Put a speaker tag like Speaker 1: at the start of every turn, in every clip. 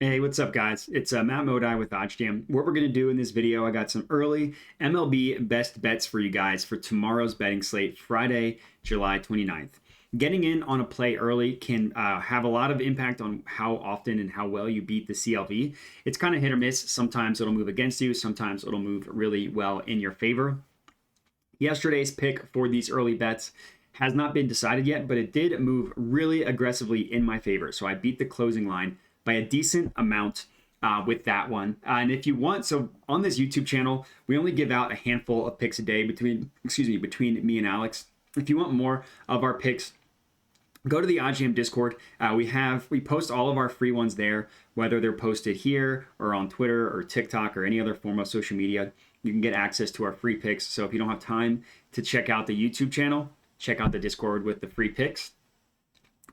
Speaker 1: Hey, what's up, guys? It's Matt Modi with OddsJam. What we're going to do in this video, I got some early MLB best bets for you guys for tomorrow's betting slate, Friday, July 29th. Getting in on a play early can have a lot of impact on how often and how well you beat the CLV. It's kind of hit or miss. Sometimes it'll move against you, sometimes it'll move really well in your favor. Yesterday's pick for these early bets has not been decided yet, but it did move really aggressively in my favor. So I beat the closing line by a decent amount with that one. And if you want, so on this YouTube channel, we only give out a handful of picks a day between me and Alex. If you want more of our picks, go to the OddsJam Discord. We post all of our free ones there, whether they're posted here or on Twitter or TikTok or any other form of social media. You can get access to our free picks. So if you don't have time to check out the YouTube channel, check out the Discord with the free picks.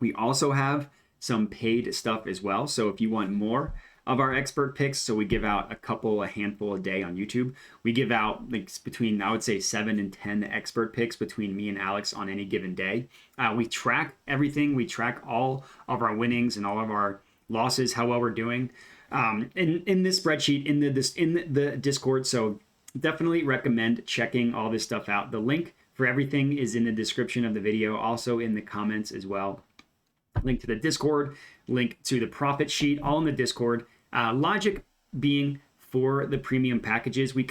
Speaker 1: We also have some paid stuff as well. So if you want more of our expert picks, so we give out a handful a day on YouTube. We give out like between, I would say, 7 and 10 expert picks between me and Alex on any given day. We track everything. We track all of our winnings and all of our losses, how well we're doing in this spreadsheet, in the Discord. So definitely recommend checking all this stuff out. The link for everything is in the description of the video, also in the comments as well. Link to the Discord, link to the profit sheet, all in the Discord. Logic being for the premium packages, we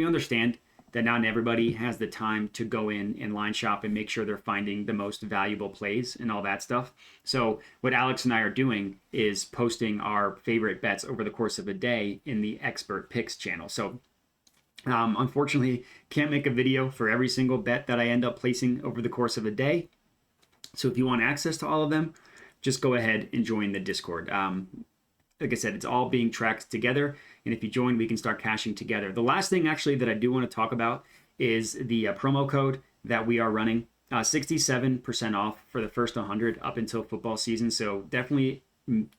Speaker 1: understand that not everybody has the time to go in and line shop and make sure they're finding the most valuable plays and all that stuff. So what Alex and I are doing is posting our favorite bets over the course of a day in the expert picks channel. So unfortunately, can't make a video for every single bet that I end up placing over the course of a day. So if you want access to all of them, just go ahead and join the Discord. Like I said, it's all being tracked together. And if you join, we can start cashing together. The last thing actually that I do want to talk about is the promo code that we are running. 67% off for the first 100 up until football season. So definitely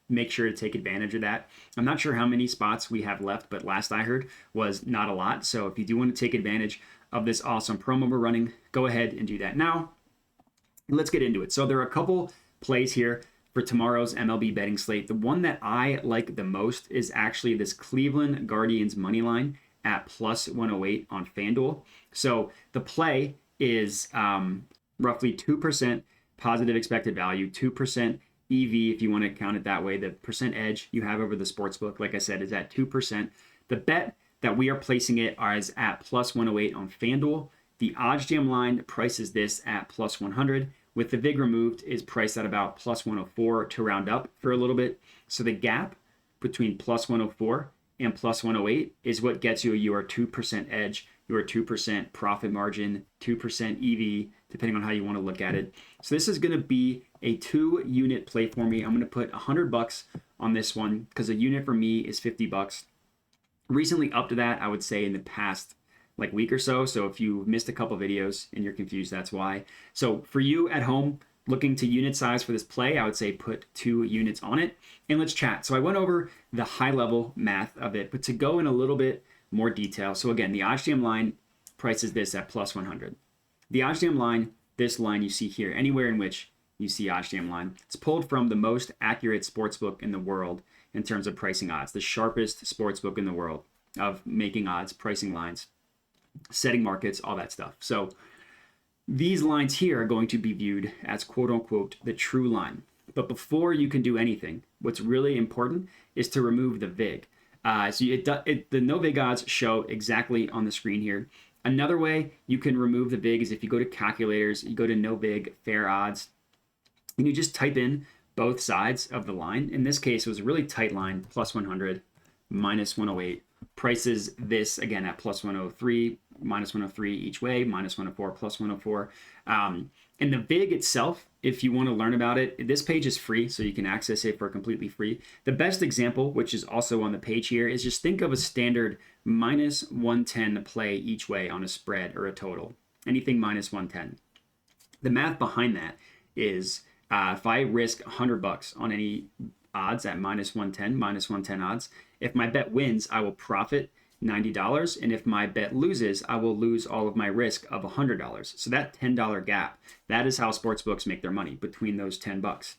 Speaker 1: make sure to take advantage of that. I'm not sure how many spots we have left, but last I heard was not a lot. So if you do want to take advantage of this awesome promo we're running, go ahead and do that now. Let's get into it. So there are a couple plays here for tomorrow's MLB betting slate. The one that I like the most is actually this Cleveland Guardians money line at plus 108 on FanDuel. So the play is roughly 2% positive expected value, 2% EV, if you want to count it that way. The percent edge you have over the sportsbook, like I said, is at 2%. The bet that we are placing it is at plus 108 on FanDuel. The OddsJam line prices this at plus 100. With the VIG removed, is priced at about plus 104 to round up for a little bit. So the gap between plus 104 and plus 108 is what gets you your 2% edge, your 2% profit margin, 2% EV, depending on how you want to look at it. So this is going to be a 2-unit play for me. I'm going to put $100 on this one because a unit for me is $50. Recently up to that, I would say in the past week or so. So if you missed a couple videos and you're confused, that's why. So for you at home looking to unit size for this play, I would say put 2 units on it and let's chat. So I went over the high level math of it, but to go in a little bit more detail. So again, the OddsJam line prices this at plus 100. The OddsJam line, this line you see here, anywhere in which you see OddsJam line, it's pulled from the most accurate sportsbook in the world in terms of pricing odds, the sharpest sportsbook in the world of making odds, pricing lines, setting markets, all that stuff. So these lines here are going to be viewed as quote unquote the true line. But before you can do anything, what's really important is to remove the VIG. The no VIG odds show exactly on the screen here. Another way you can remove the VIG is if you go to calculators, you go to no VIG fair odds, and you just type in both sides of the line. In this case, it was a really tight line, plus 100, minus 108. Prices this again at plus 103, minus 103 each way, minus 104, plus 104. And the VIG itself, if you want to learn about it, this page is free, so you can access it for completely free. The best example, which is also on the page here, is just think of a standard minus 110 play each way on a spread or a total. Anything minus 110. The math behind that is if I risk $100 on any odds at minus 110 odds, if my bet wins, I will profit $90. And if my bet loses, I will lose all of my risk of $100. So that $10 gap, that is how sportsbooks make their money between those $10.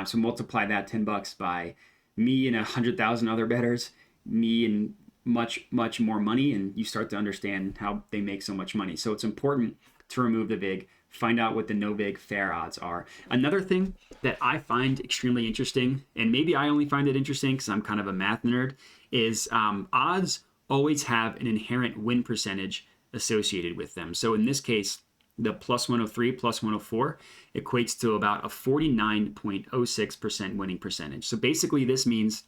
Speaker 1: So multiply that $10 by me and 100,000 other bettors, me and much more money, and you start to understand how they make so much money. So it's important to remove the vig, find out what the no vig fair odds are. Another thing that I find extremely interesting, and maybe I only find it interesting because I'm kind of a math nerd, is odds always have an inherent win percentage associated with them. So in this case, the plus 103, plus 104 equates to about a 49.06% winning percentage. So basically this means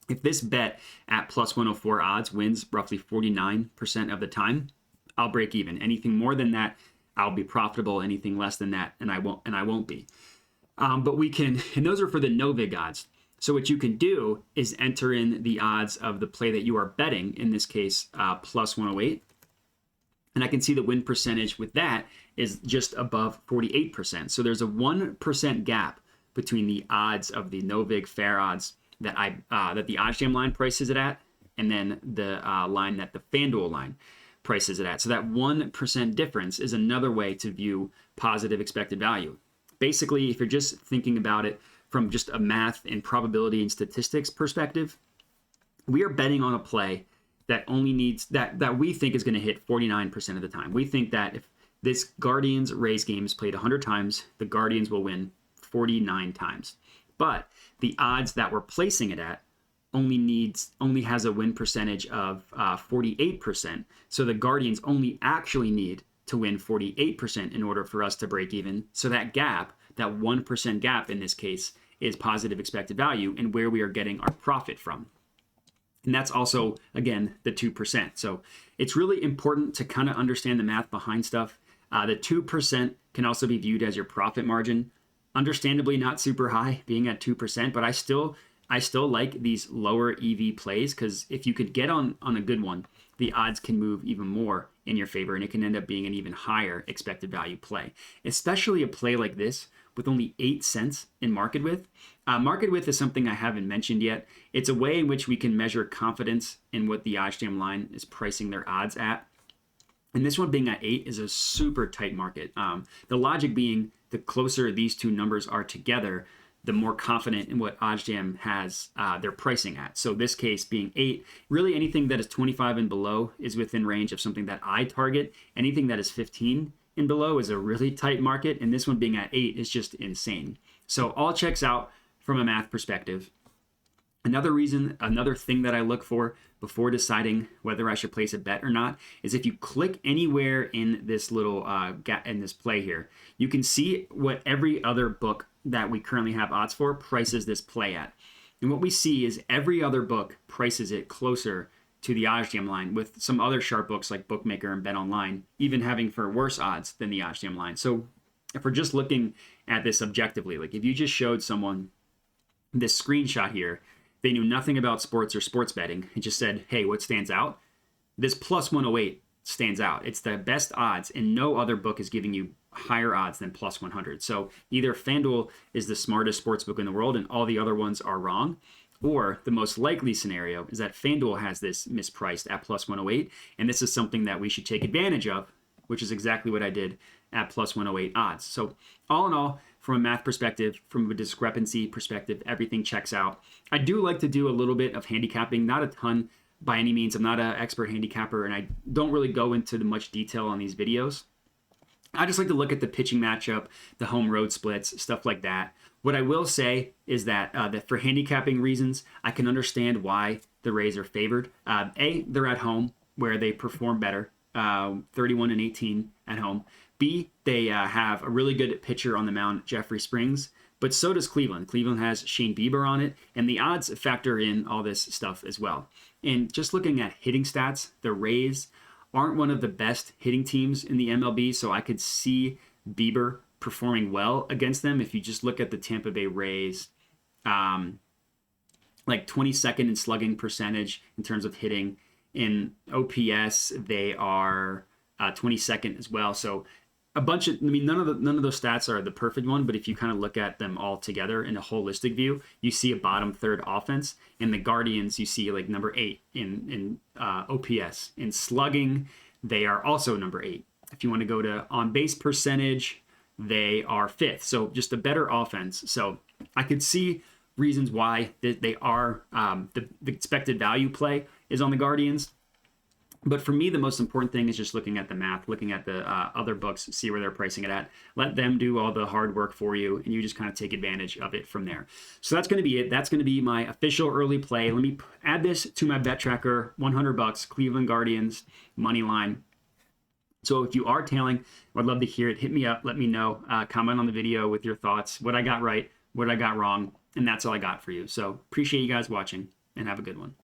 Speaker 1: if this bet at plus 104 odds wins roughly 49% of the time, I'll break even. Anything more than that, I'll be profitable. Anything less than that, and I won't be. But we can, and those are for the no vig odds. So what you can do is enter in the odds of the play that you are betting, in this case, plus 108. And I can see the win percentage with that is just above 48%. So there's a 1% gap between the odds of the no vig fair odds that that the OddsJam line prices it at, and then the line that the FanDuel line prices it at. So that 1% difference is another way to view positive expected value. Basically, if you're just thinking about it from just a math and probability and statistics perspective, we are betting on a play that only needs that we think is going to hit 49% of the time. We think that if this Guardians Rays game is played 100 times, the Guardians will win 49 times. But the odds that we're placing it at only has a win percentage of 48%. So the Guardians only actually need to win 48% in order for us to break even. So that gap, that 1% gap in this case, is positive expected value and where we are getting our profit from. And that's also, again, the 2%. So it's really important to kind of understand the math behind stuff. The 2% can also be viewed as your profit margin. Understandably not super high, being at 2%, but I still like these lower EV plays, because if you could get on a good one, the odds can move even more in your favor, and it can end up being an even higher expected value play, especially a play like this with only 8 cents in market width. Market width is something I haven't mentioned yet. It's a way in which we can measure confidence in what the OddsJam line is pricing their odds at. And this one being at 8 is a super tight market. The logic being, the closer these two numbers are together, the more confident in what OddsJam has their pricing at. So this case being 8, really anything that is 25 and below is within range of something that I target. Anything that is 15 and below is a really tight market, and this one being at 8 is just insane. So all checks out from a math perspective. Another thing that I look for before deciding whether I should place a bet or not is if you click anywhere in this little in this play here, you can see what every other book that we currently have odds for prices this play at. And what we see is every other book prices it closer to the OddsJam line, with some other sharp books like Bookmaker and BetOnline even having for worse odds than the OddsJam line. So if we're just looking at this objectively, like if you just showed someone this screenshot here, they knew nothing about sports or sports betting, and just said, hey, what stands out? This plus 108 stands out. It's the best odds, and no other book is giving you higher odds than plus 100. So either FanDuel is the smartest sportsbook in the world and all the other ones are wrong, or the most likely scenario is that FanDuel has this mispriced at plus 108, and this is something that we should take advantage of, which is exactly what I did at plus 108 odds. So all in all, from a math perspective, from a discrepancy perspective, everything checks out. I do like to do a little bit of handicapping, not a ton by any means. I'm not an expert handicapper, and I don't really go into much detail on these videos. I just like to look at the pitching matchup, the home road splits, stuff like that. What I will say is that for handicapping reasons, I can understand why the Rays are favored. A, they're at home where they perform better, 31-18 at home. B, they have a really good pitcher on the mound, Jeffrey Springs, but so does Cleveland. Cleveland has Shane Bieber on it, and the odds factor in all this stuff as well. And just looking at hitting stats, the Rays aren't one of the best hitting teams in the MLB, so I could see Bieber performing well against them. If you just look at the Tampa Bay Rays, like 22nd in slugging percentage in terms of hitting. In OPS, they are 22nd as well. So a bunch of, none of those stats are the perfect one, but if you kind of look at them all together in a holistic view, you see a bottom third offense. In the Guardians, you see like number 8 in OPS. In slugging, they are also number 8. If you want to go to on base percentage, they are 5th. So just a better offense. So I could see reasons why they are the expected value play is on the Guardians. But for me, the most important thing is just looking at the math, looking at the other books, see where they're pricing it at. Let them do all the hard work for you, and you just kind of take advantage of it from there. So that's going to be it. That's going to be my official early play. Let me add this to my bet tracker, $100, Cleveland Guardians, money line. So if you are tailing, I'd love to hear it. Hit me up. Let me know. Comment on the video with your thoughts, what I got right, what I got wrong, and that's all I got for you. So appreciate you guys watching, and have a good one.